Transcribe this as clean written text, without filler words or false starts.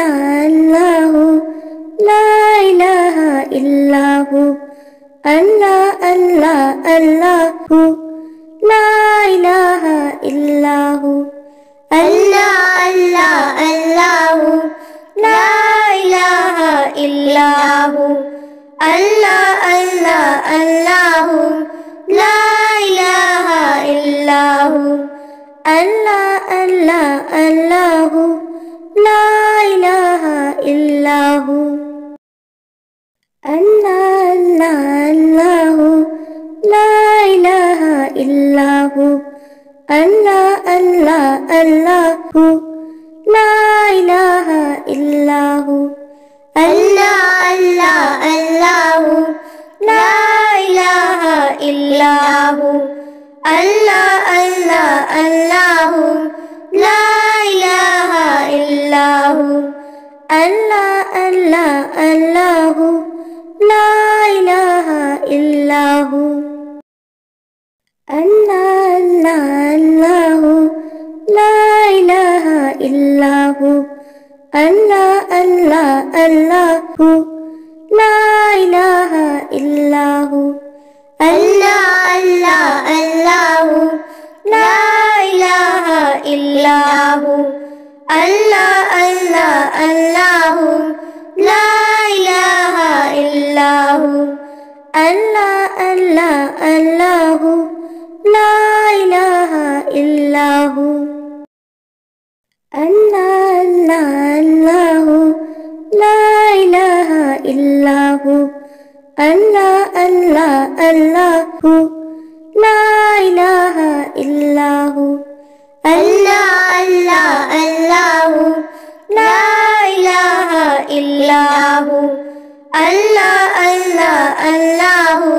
अल्लाह ला इलाहा इल्लल्लाहु अल्लाह अल्लाह अल्लाहु ला इलाहा इल्लल्लाहु अल्लाह अल्लाह अल्लाहु ला इलाहा इल्लल्लाहु अल्लाह अल्लाह अल्लाहु ला इलाहा इल्लल्लाहु अल्लाह अल्लाह अल्लाहु ला इलाहा इल्लल्लाहु अल्लाह अल्लाह अल्लाहु ला इलाहा इल्लल्लाहु अल्लाह अल्लाह अल्लाहु ला इलाहा इल्लल्लाहु अल्लाह अल्लाह अल्लाहु ला इलाहा इल्लल्लाहु अल्लाह अल्लाह अल्लाहु ला इलाहा इल्लल्लाहु अल्लाह अल्लाह अल्लाहु ला इलाहा इल्लल्लाहु अल्लाह अल्लाह अल्लाहु ला इलाहा इल्लल्लाहु अल्लाह अल्लाह अल्लाहु ला इलाहा इल्लल्लाहु अल्लाह अल्लाह अल्लाहु ला इलाहा इल्लल्लाहु अल्लाह अल्लाह अल्लाहु ला इलाहा इल्लल्लाहु अल्लाह अल्लाह अल्लाहु ला इलाहा इल्लल्लाहु अल्लाह अल्लाह अल्लाहु ला इलाहा इल्लल्लाहु अल्लाह अल्लाह अल्लाहु ला इलाहा इल्लल्लाहु अल्लाह अल्लाह अल्लाहु ला इलाहा इल्लल्लाहु अल्लाह अल्लाह अल्लाहु